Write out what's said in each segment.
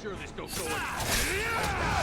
sure this don't go anywhere.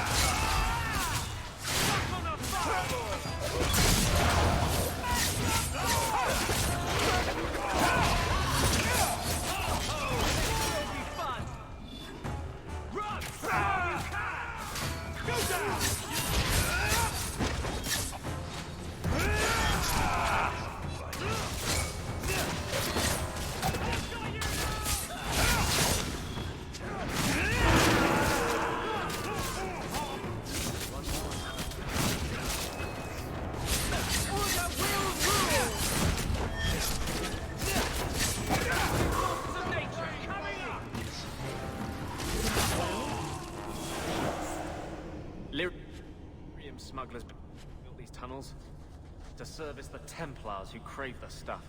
Smugglers built these tunnels to service the Templars who crave the stuff.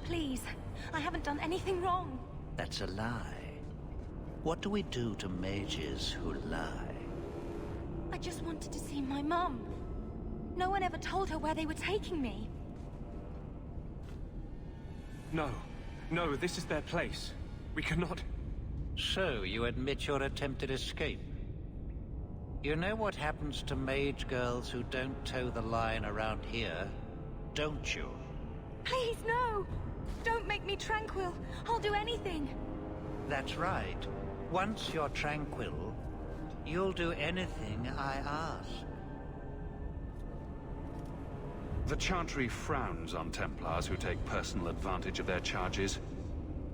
Please, I haven't done anything wrong. That's a lie. What do we do to mages who lie? I just wanted to see my mum. No one ever told her where they were taking me. No. No, this is their place. We cannot... So, you admit your attempted escape? You know what happens to mage girls who don't toe the line around here, don't you? Please, no! Don't make me Tranquil. I'll do anything. That's right. Once you're Tranquil, you'll do anything I ask. The Chantry frowns on Templars who take personal advantage of their charges.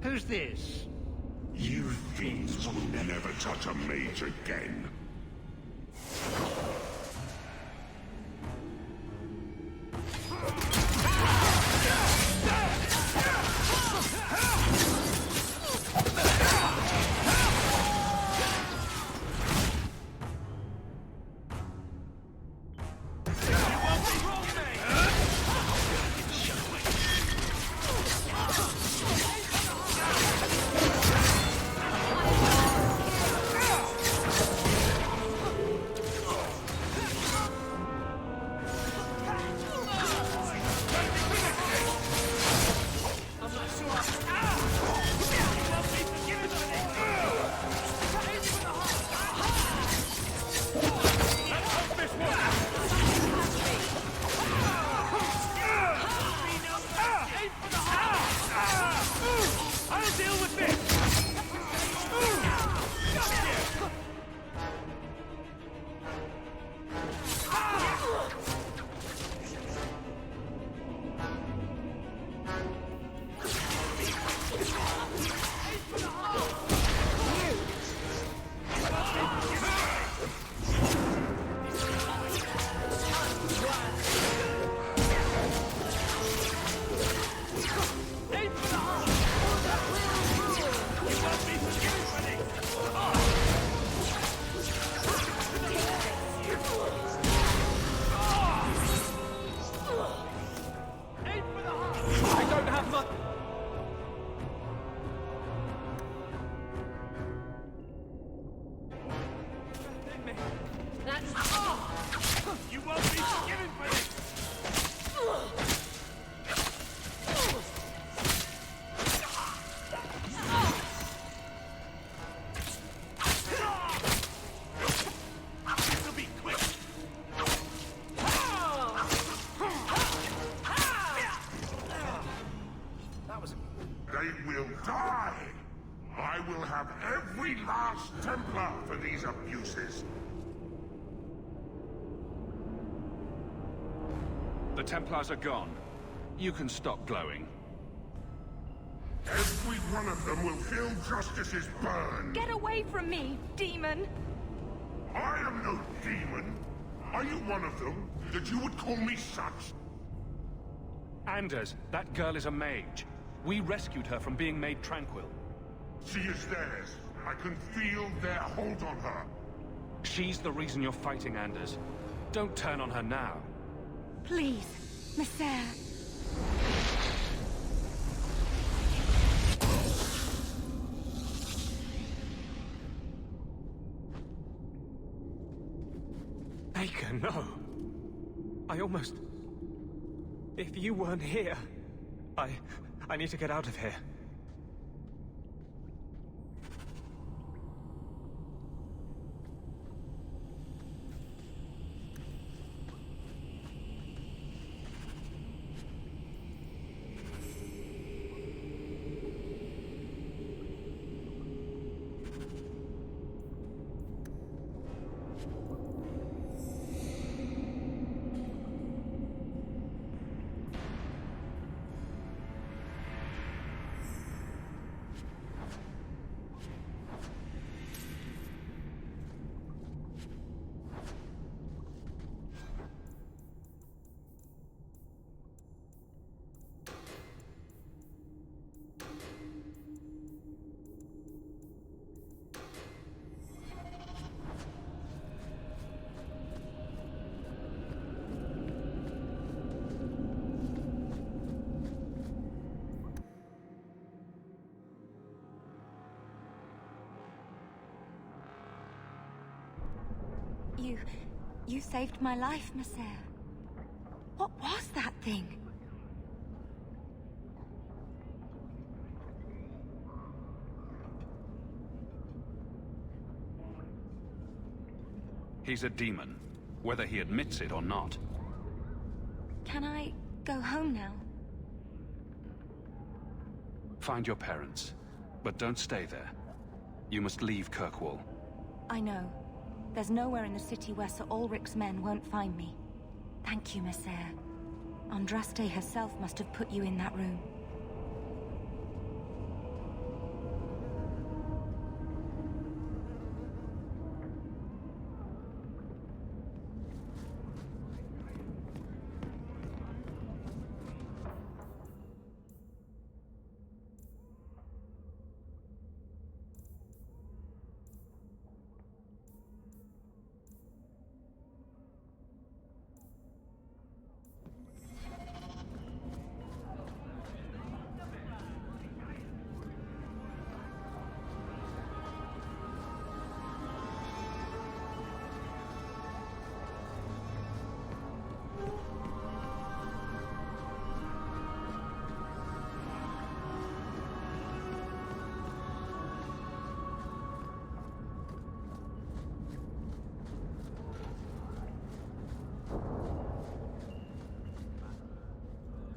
Who's this? You fiends will never touch a mage again. They will die! I will have every last Templar for these abuses. The Templars are gone. You can stop glowing. Every one of them will feel justice's burn. Get away from me, demon! I am no demon. Are you one of them, that you would call me such? Anders, that girl is a mage. We rescued her from being made Tranquil. She is theirs. I can feel their hold on her. She's the reason you're fighting, Anders. Don't turn on her now. Please, Messer. Baker, no. I almost... If you weren't here, I need to get out of here. You saved my life, Merrill. What was that thing? He's a demon, whether he admits it or not. Can I go home now? Find your parents, but don't stay there. You must leave Kirkwall. I know. There's nowhere in the city where Sir Ulrich's men won't find me. Thank you, Merrill. Andraste herself must have put you in that room.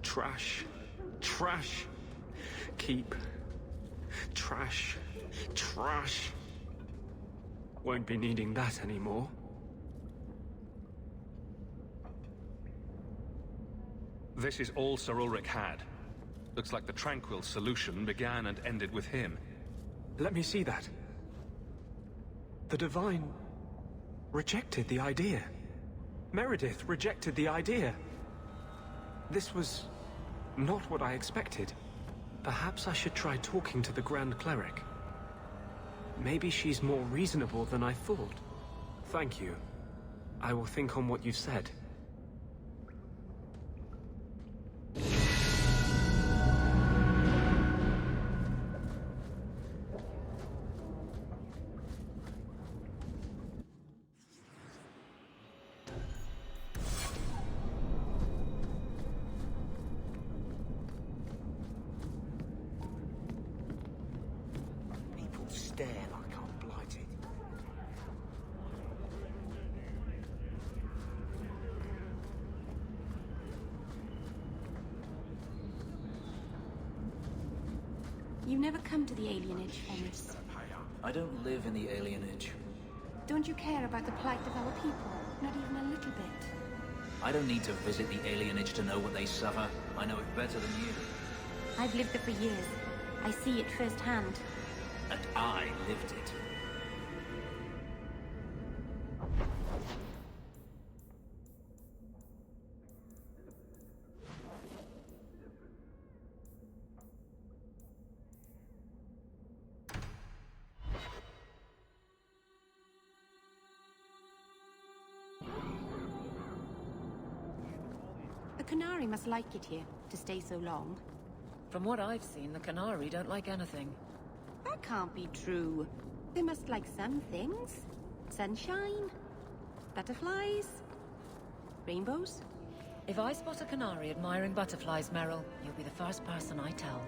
Trash. Trash. Keep. Trash. Trash. Won't be needing that anymore. This is all Sir Ulrich had. Looks like the Tranquil solution began and ended with him. Let me see that. The Divine rejected the idea. Meredith rejected the idea. This was not what I expected. Perhaps I should try talking to the Grand Cleric. Maybe she's more reasonable than I thought. Thank you. I will think on what you've said. Stare like I'm blighted. You never come to the alienage, Fenris. I don't live in the alienage. Don't you care about the plight of our people? Not even a little bit. I don't need to visit the alienage to know what they suffer. I know it better than you. I've lived there for years. I see it firsthand. And I lived it. The Canary must like it here, to stay so long. From what I've seen, the Canary don't like anything. That can't be true. They must like some things. Sunshine, butterflies, rainbows. If I spot a Canary admiring butterflies, Merrill, you'll be the first person I tell.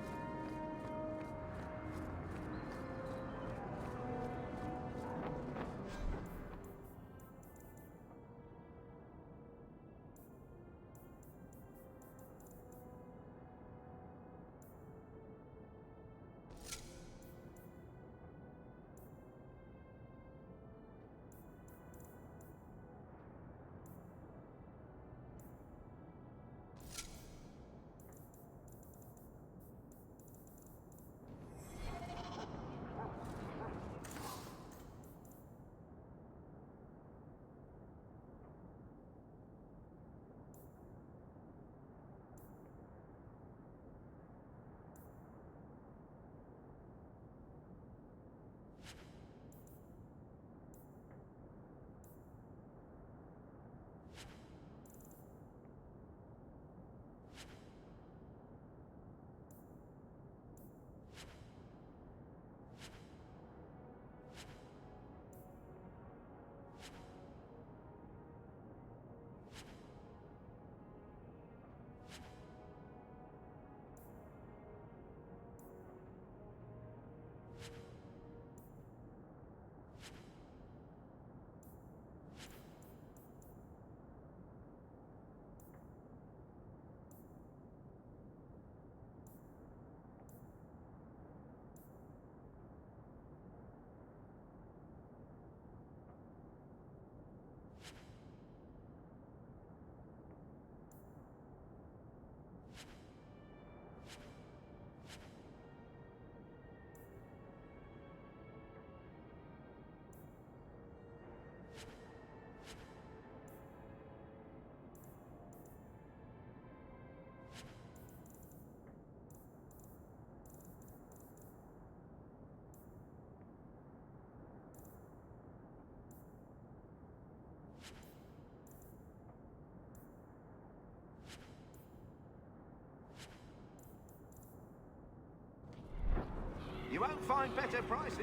You won't find better prices.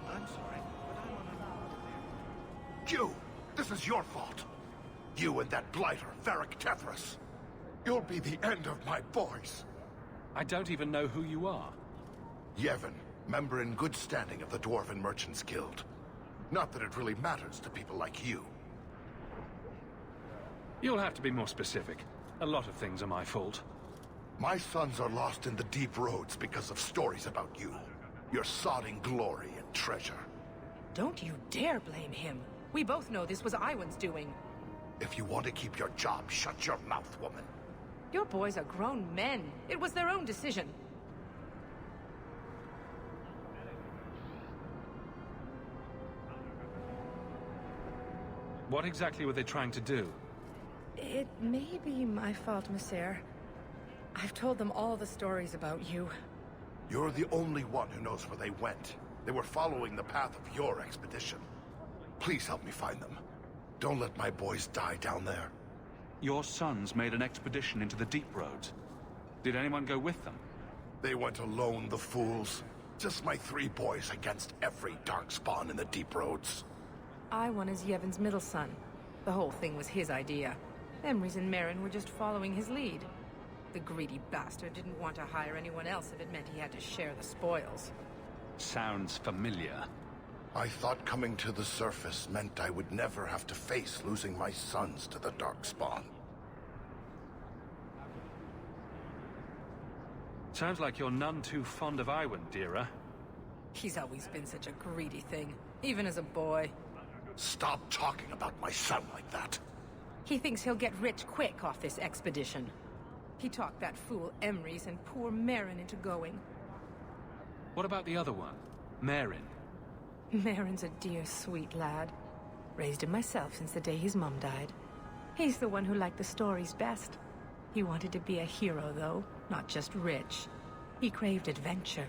I'm sorry, but I'm on a... You! This is your fault! You and that blighter, Varric Tethras. You'll be the end of my boys. I don't even know who you are. Yevon, member in good standing of the Dwarven Merchants Guild. Not that it really matters to people like you. You'll have to be more specific. A lot of things are my fault. My sons are lost in the deep roads because of stories about you. Your sodding glory and treasure. Don't you dare blame him. We both know this was Iwan's doing. If you want to keep your job, shut your mouth, woman. Your boys are grown men. It was their own decision. What exactly were they trying to do? It may be my fault, Monsieur. I've told them all the stories about you. You're the only one who knows where they went. They were following the path of your expedition. Please help me find them. Don't let my boys die down there. Your sons made an expedition into the deep roads. Did anyone go with them? They went alone, the fools. Just my 3 boys against every darkspawn in the deep roads. Iwan is Yevon's middle son. The whole thing was his idea. Fenris and Merrill were just following his lead. The greedy bastard didn't want to hire anyone else if it meant he had to share the spoils. Sounds familiar. I thought coming to the surface meant I would never have to face losing my sons to the darkspawn. Sounds like you're none too fond of Iwan, Dira. He's always been such a greedy thing, even as a boy. Stop talking about my son like that. He thinks he'll get rich quick off this expedition. He talked that fool Emrys and poor Merrin into going. What about the other one? Merrin? Merrin's a dear, sweet lad. Raised him myself since the day his mum died. He's the one who liked the stories best. He wanted to be a hero, though, not just rich. He craved adventure.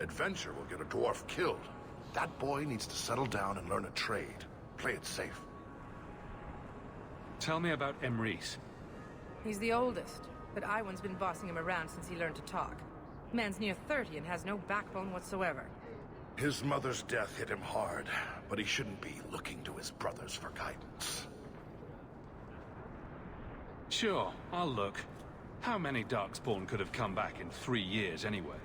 Adventure will get a dwarf killed. That boy needs to settle down and learn a trade. Play it safe. Tell me about Emrys. He's the oldest, but Iwan's been bossing him around since he learned to talk. Man's near 30 and has no backbone whatsoever. His mother's death hit him hard, but he shouldn't be looking to his brothers for guidance. Sure, I'll look. How many Darkspawn could have come back in 3 years anyway?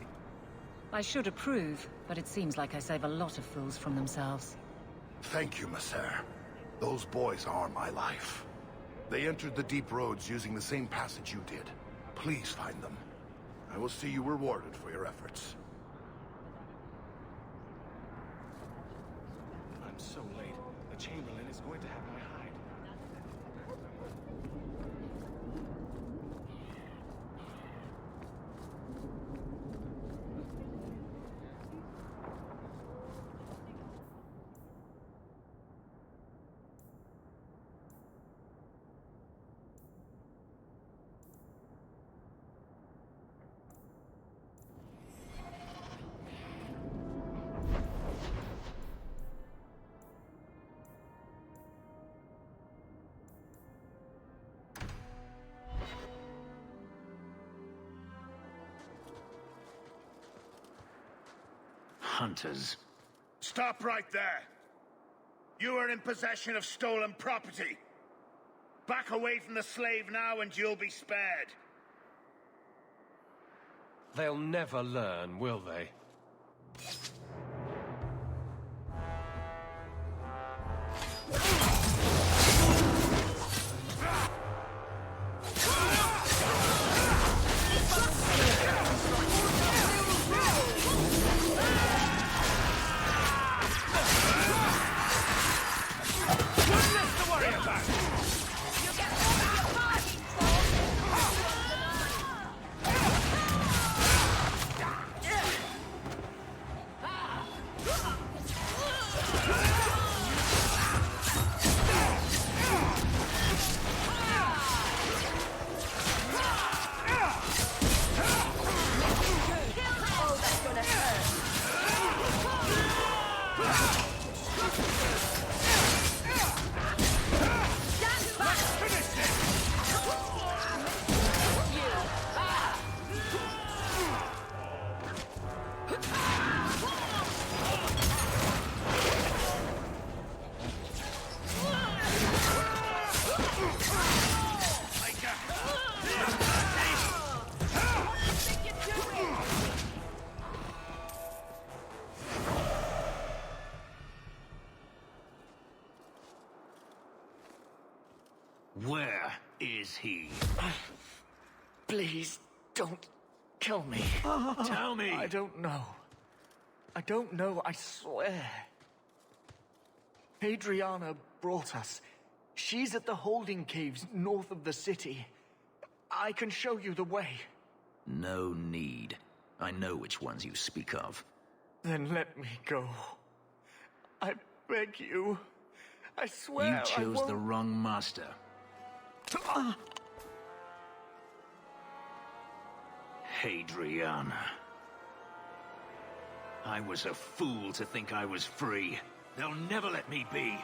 I should approve, but it seems like I save a lot of fools from themselves. Thank you, Messer. Those boys are my life. They entered the deep roads using the same passage you did. Please find them. I will see you rewarded for your efforts. I'm so late. The Chamberlain is going to have my hide. Hunters. Stop right there! You are in possession of stolen property. Back away from the slave now and you'll be spared. They'll never learn, will they? Please, don't kill me. Tell me! I don't know. I don't know, I swear. Adriana brought us. She's at the holding caves north of the city. I can show you the way. No need. I know which ones you speak of. Then let me go. I beg you. I swear You chose I won't... the wrong master. Adriana. I was a fool to think I was free. They'll never let me be.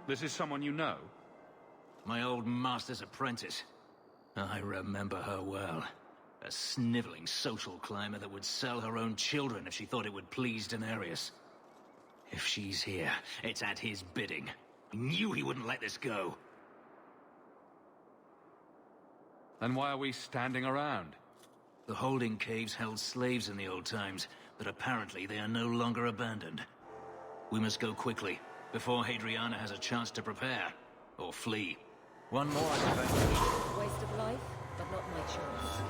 This is someone you know? My old master's apprentice. I remember her well. A sniveling social climber that would sell her own children if she thought it would please Daenerys. If she's here, it's at his bidding. I knew he wouldn't let this go. Then why are we standing around? The holding caves held slaves in the old times, but apparently they are no longer abandoned. We must go quickly, before Adriana has a chance to prepare, or flee. One more, I suppose. Waste of life, but not my choice.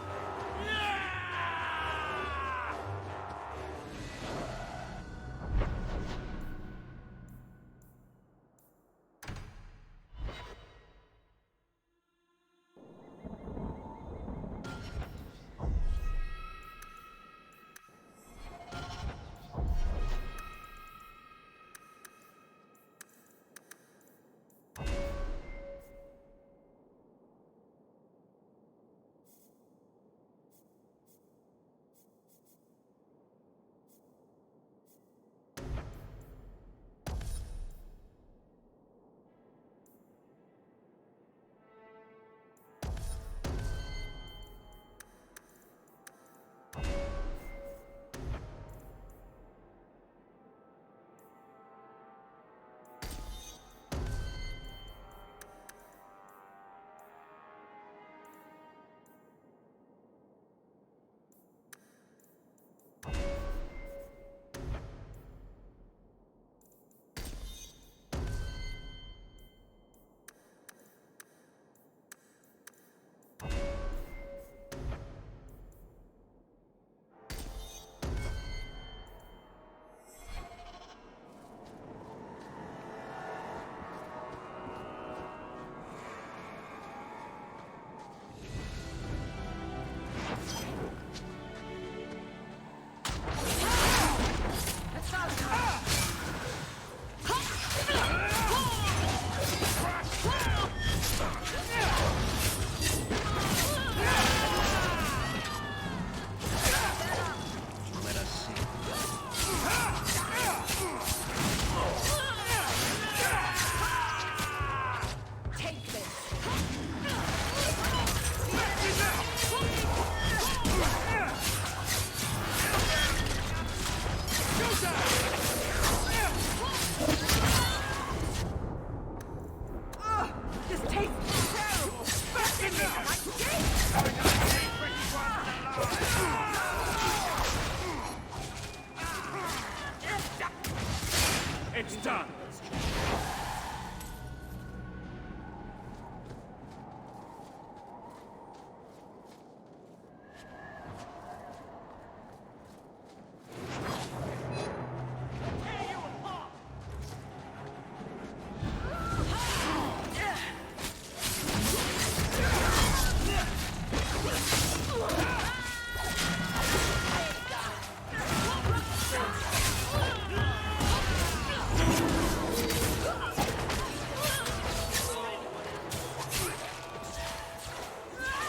It's done!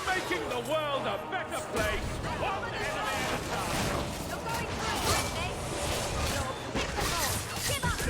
Making the world a better place, one enemy at a time! You're going through it, Give up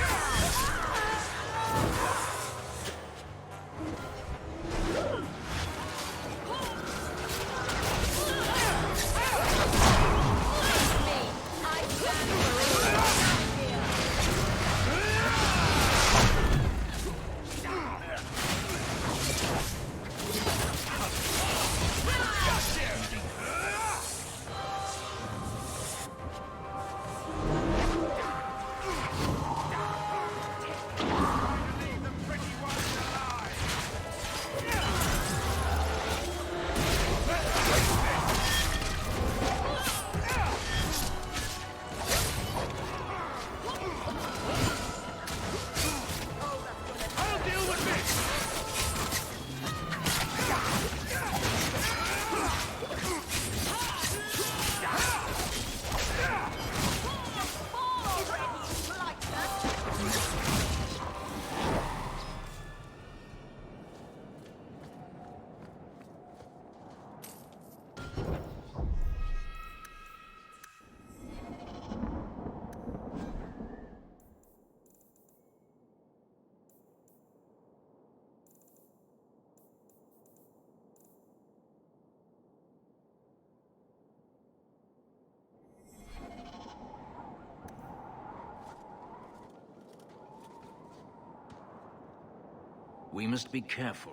We must be careful.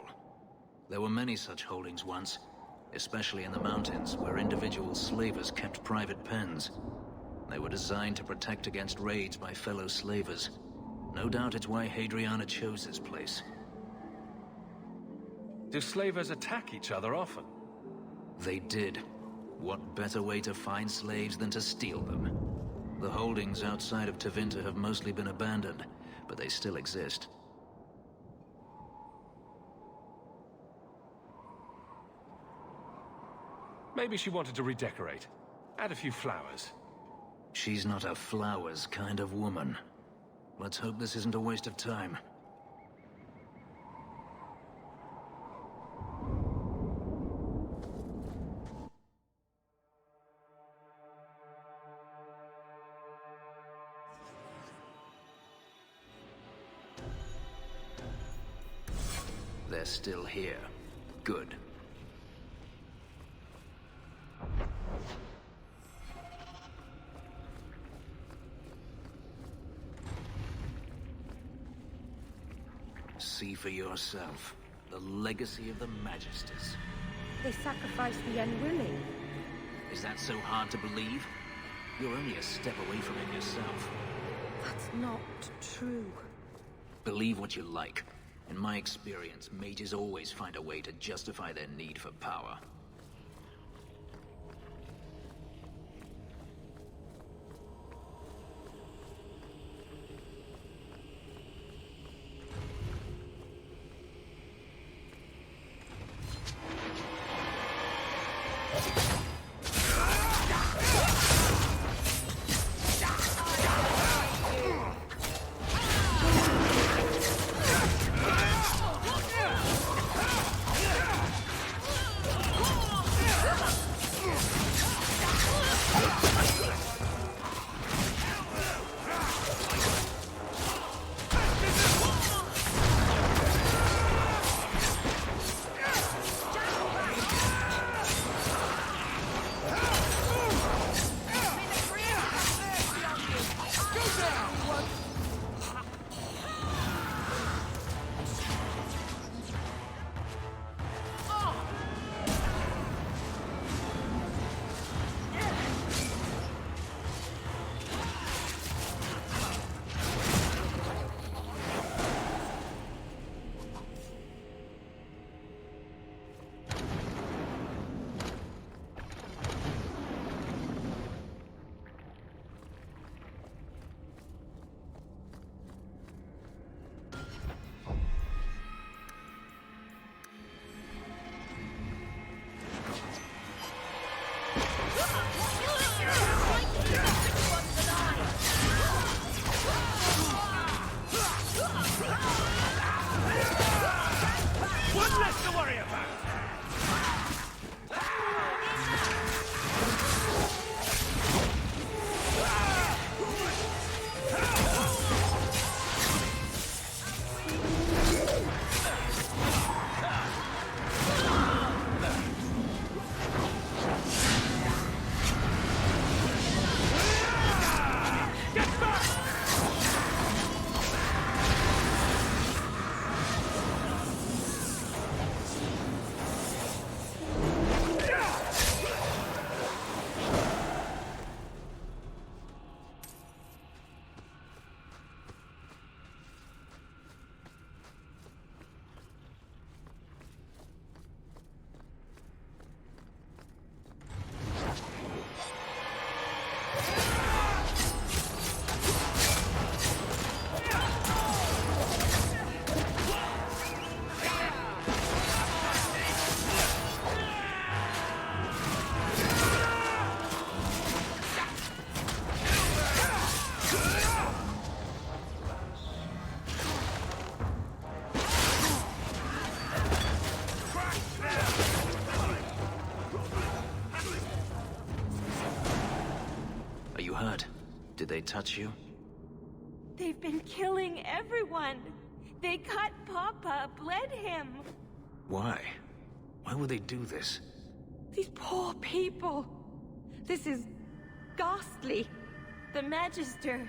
There were many such holdings once, especially in the mountains, where individual slavers kept private pens. They were designed to protect against raids by fellow slavers. No doubt it's why Hadriana chose this place. Do slavers attack each other often? They did. What better way to find slaves than to steal them? The holdings outside of Tevinter have mostly been abandoned, but they still exist. Maybe she wanted to redecorate. Add a few flowers. She's not a flowers kind of woman. Let's hope this isn't a waste of time. They're still here. Good. See for yourself. The legacy of the Magisters. They sacrificed the unwilling. Is that so hard to believe? You're only a step away from it yourself. That's not true. Believe what you like. In my experience, mages always find a way to justify their need for power. Did they touch you? They've been killing everyone. They cut Papa, bled him. Why? Why would they do this? These poor people. This is ghastly. The Magister.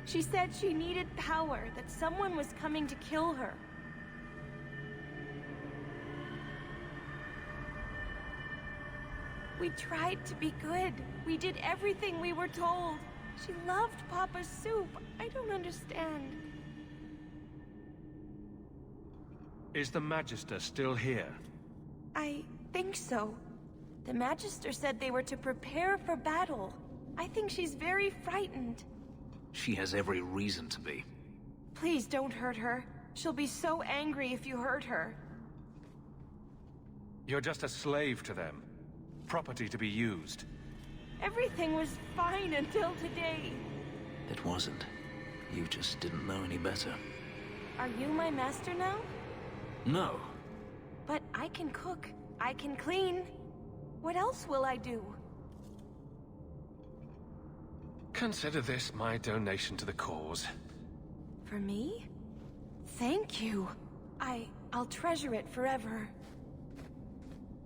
She said she needed power, that someone was coming to kill her. We tried to be good. We did everything we were told. She loved Papa's soup. I don't understand. Is the Magister still here? I think so. The Magister said they were to prepare for battle. I think she's very frightened. She has every reason to be. Please don't hurt her. She'll be so angry if you hurt her. You're just a slave to them. Property to be used. Everything was fine until today. It wasn't. You just didn't know any better. Are you my master now? No. But I can cook. I can clean. What else will I do? Consider this my donation to the cause. For me? Thank you. I'll treasure it forever.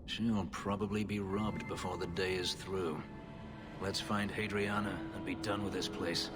She'll probably be robbed before the day is through. Let's find Hadriana and be done with this place.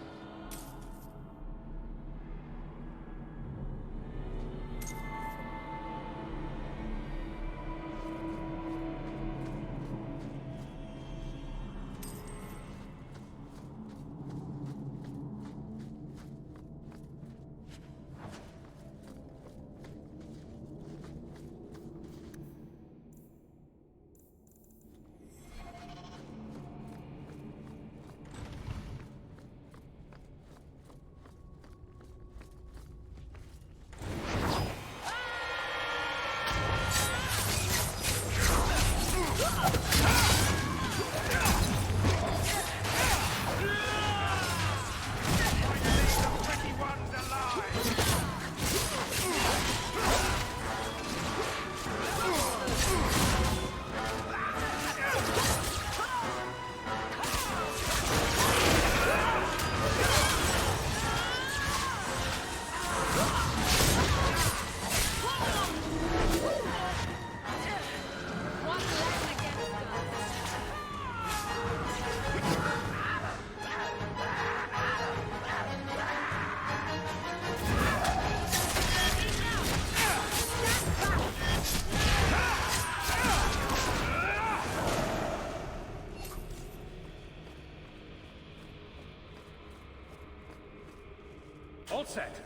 All set.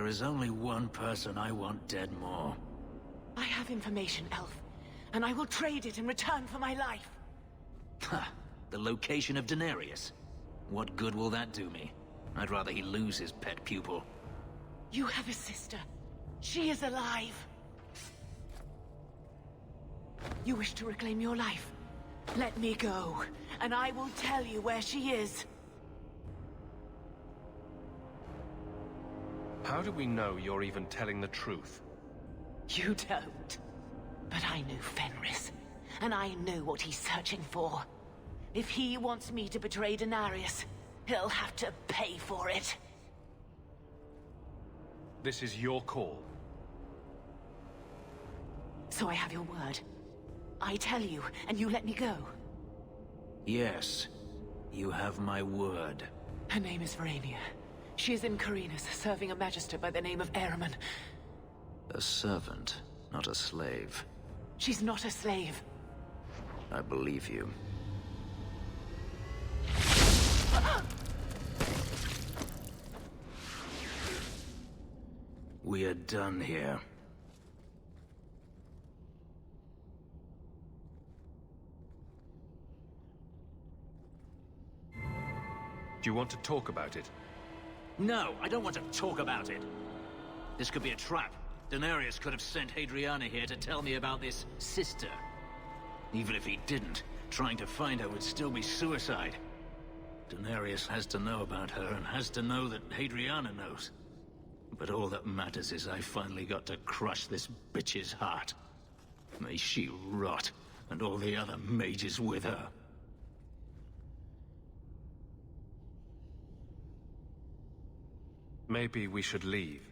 there is only one person I want dead more. I have information, Elf, and I will trade it in return for my life. Ha! The location of Denarius. What good will that do me? I'd rather he lose his pet pupil. You have a sister. She is alive. You wish to reclaim your life? Let me go, and I will tell you where she is. How do we know you're even telling the truth? You don't. But I knew Fenris, and I knew what he's searching for. If he wants me to betray Denarius, he'll have to pay for it. This is your call. So I have your word. I tell you, and you let me go. Yes, you have my word. Her name is Verania. She is in Carinus, serving a magister by the name of Ahriman. A servant, not a slave. She's not a slave. I believe you. We are done here. Do you want to talk about it? No, I don't want to talk about it. This could be a trap. Denarius could have sent Hadriana here to tell me about this sister. Even if he didn't, trying to find her would still be suicide. Denarius has to know about her and has to know that Hadriana knows. But all that matters is I finally got to crush this bitch's heart. May she rot, and all the other mages with her. Maybe we should leave.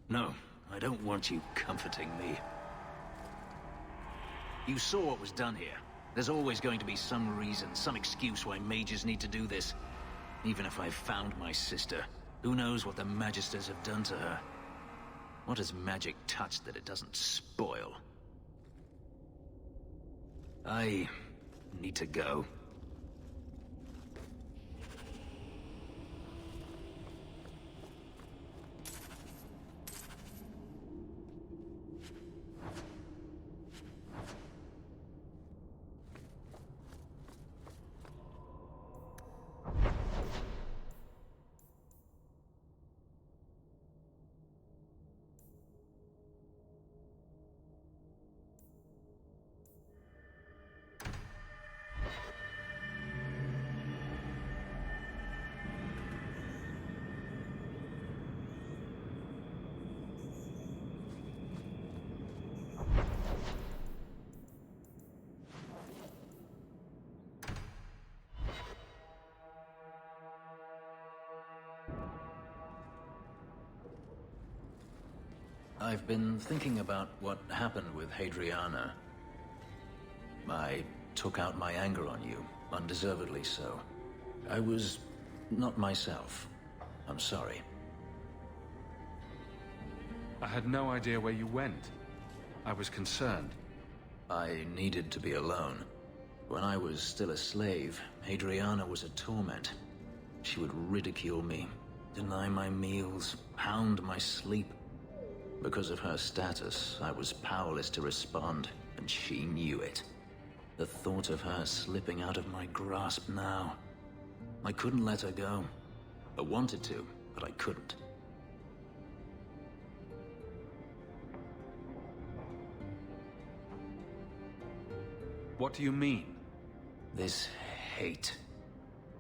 No, I don't want you comforting me. You saw what was done here. There's always going to be some reason, some excuse why mages need to do this. Even if I found my sister, who knows what the Magisters have done to her? What has magic touched that it doesn't spoil? I need to go. I've been thinking about what happened with Hadriana. I took out my anger on you, undeservedly so. I was not myself. I'm sorry. I had no idea where you went. I was concerned. I needed to be alone. When I was still a slave, Hadriana was a torment. She would ridicule me, deny my meals, hound my sleep. Because of her status, I was powerless to respond, and she knew it. The thought of her slipping out of my grasp now. I couldn't let her go. I wanted to, but I couldn't. What do you mean? This hate.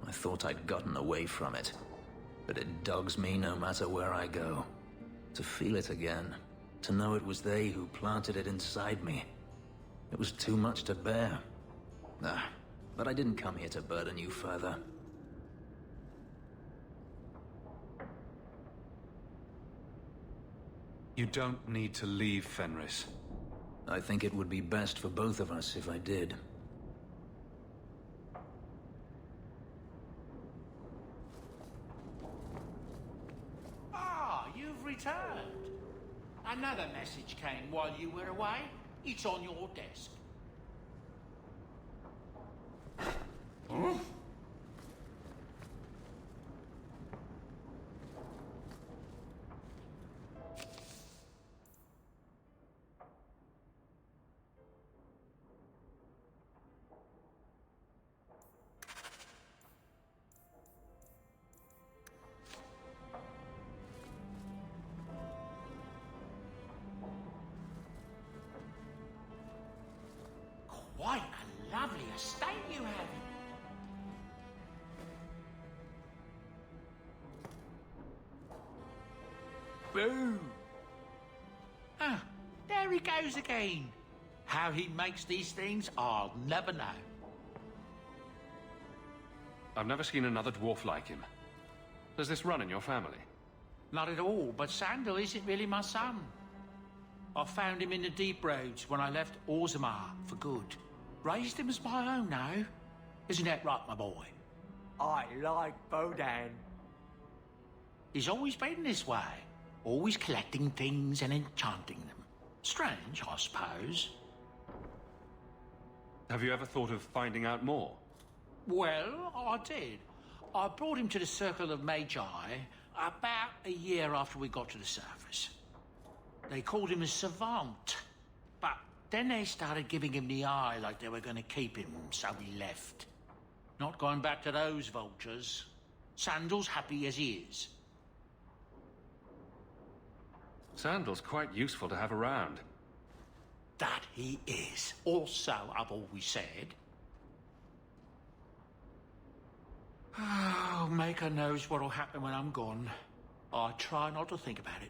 I thought I'd gotten away from it. But it dogs me no matter where I go. To feel it again. To know it was they who planted it inside me. It was too much to bear. But I didn't come here to burden you further. You don't need to leave, Fenris. I think it would be best for both of us if I did. Ah, you've returned. Another message came while you were away. It's on your desk. Huh? estate you have. Boo! Ah, there he goes again. How he makes these things, I'll never know. I've never seen another dwarf like him. Does this run in your family? Not at all, but Sandal isn't really my son. I found him in the deep roads when I left Orzammar for good. Raised him as my own now. Isn't that right, my boy? I like Bodan. He's always been this way. Always collecting things and enchanting them. Strange, I suppose. Have you ever thought of finding out more? Well, I did. I brought him to the Circle of Magi about a year after we got to the surface. They called him a savant, but then they started giving him the eye like they were going to keep him, so he left. Not going back to those vultures. Sandal's happy as he is. Sandal's quite useful to have around. That he is. Also, I've always said. Oh, Maker knows what'll happen when I'm gone. I try not to think about it.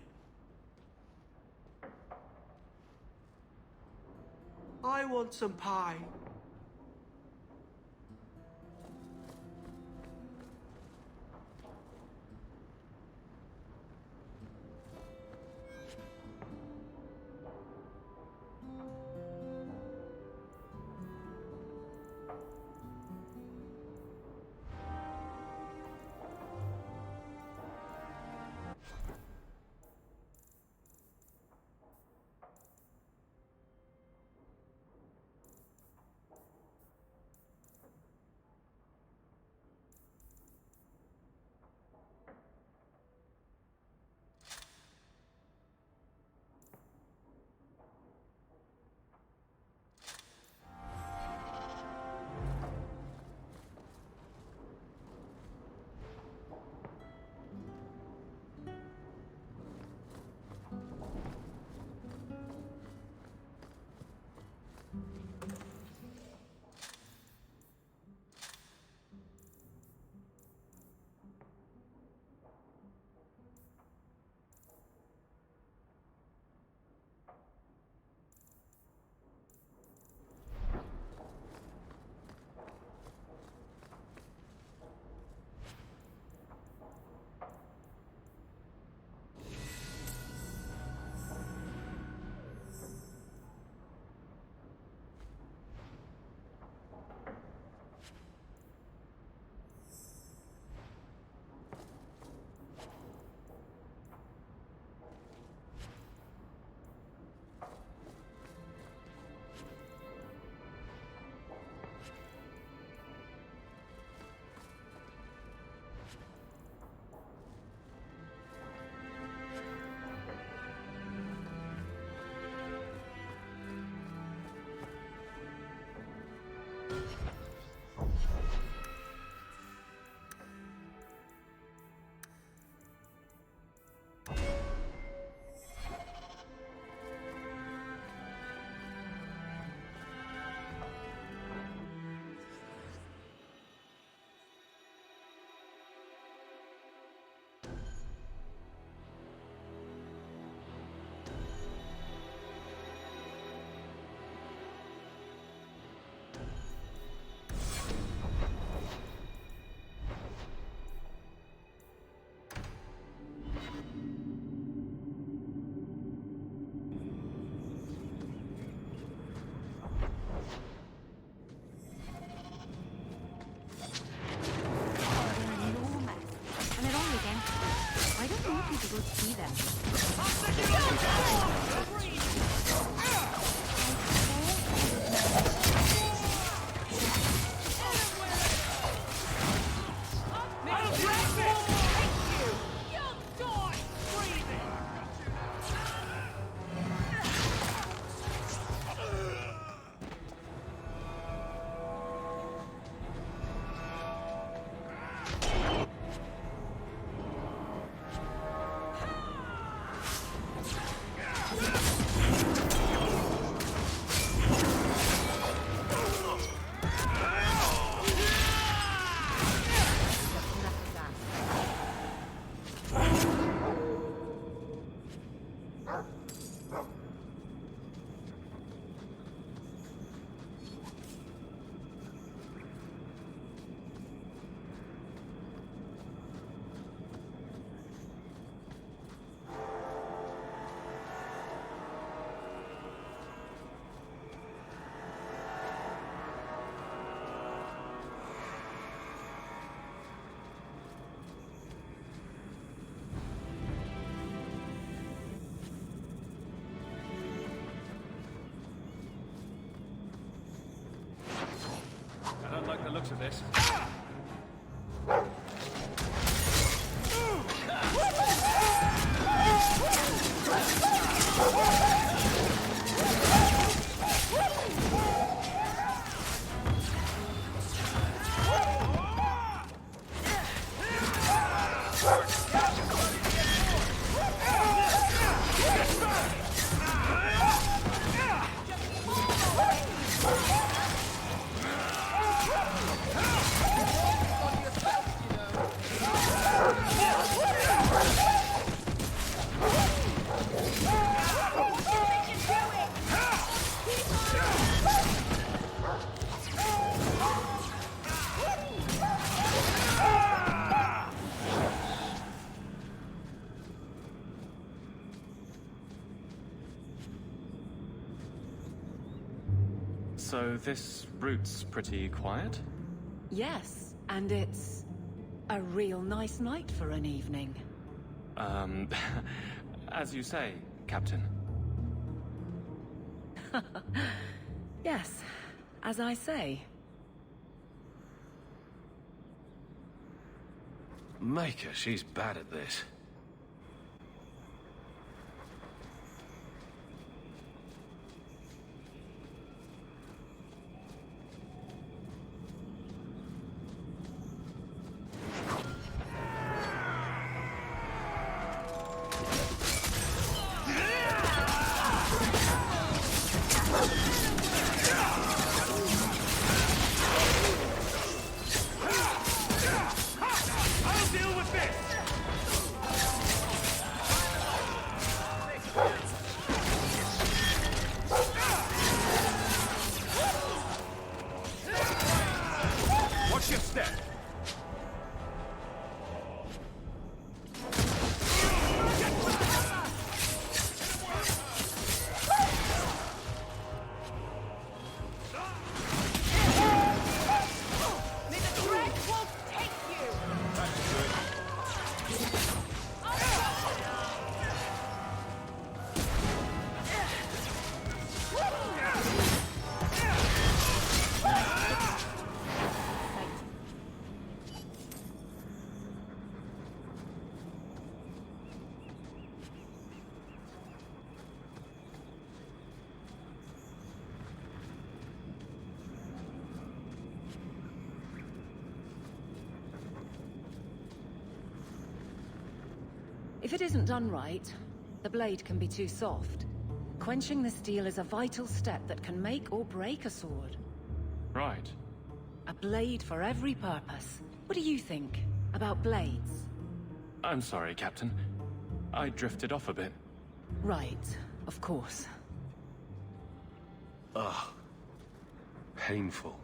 I want some pie. I don't like the looks of this. So this route's pretty quiet? Yes, and it's a real nice night for an evening. As you say, Captain. Yes, as I say. Maker, she's bad at this. If it isn't done right, the blade can be too soft. Quenching the steel is a vital step that can make or break a sword. Right. A blade for every purpose. What do you think about blades? I'm sorry, Captain. I drifted off a bit. Right, of course. Ugh. Painful.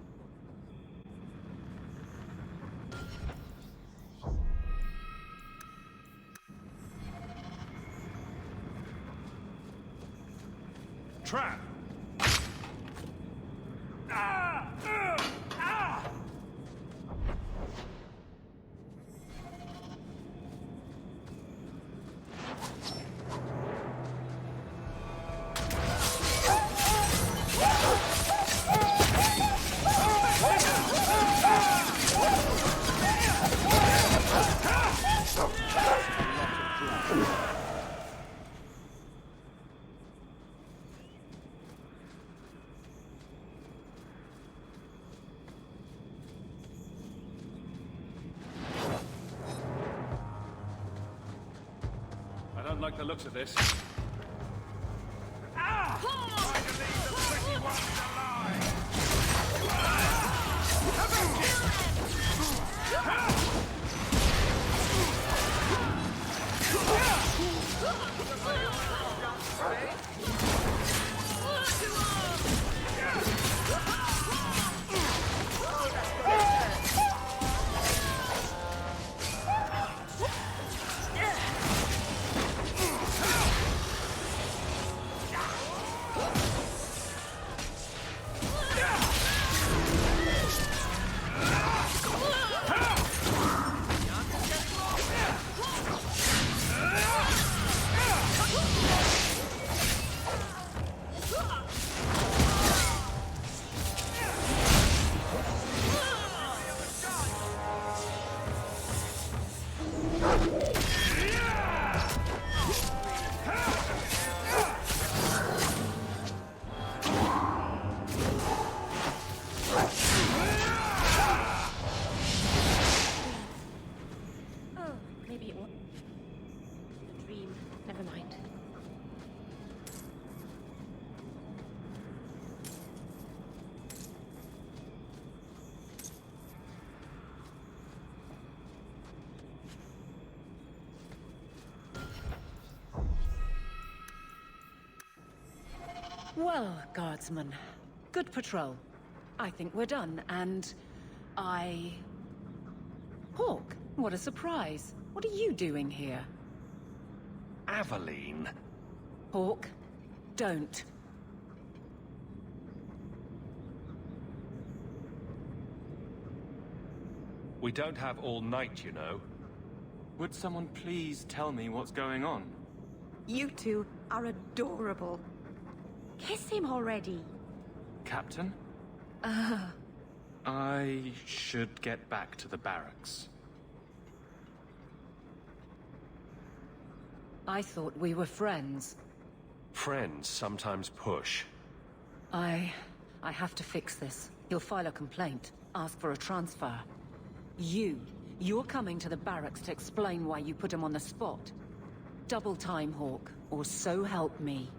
Trap! I don't like the looks of this. Well, guardsman, good patrol. I think we're done, and Hawk, what a surprise. What are you doing here? Aveline. Hawk, don't. We don't have all night, you know. Would someone please tell me what's going on? You two are adorable. Kiss him already. Captain? I should get back to the barracks. I thought we were friends. Friends sometimes push. I have to fix this. He'll file a complaint, ask for a transfer. You're coming to the barracks to explain why you put him on the spot. Double time, Hawk, or so help me.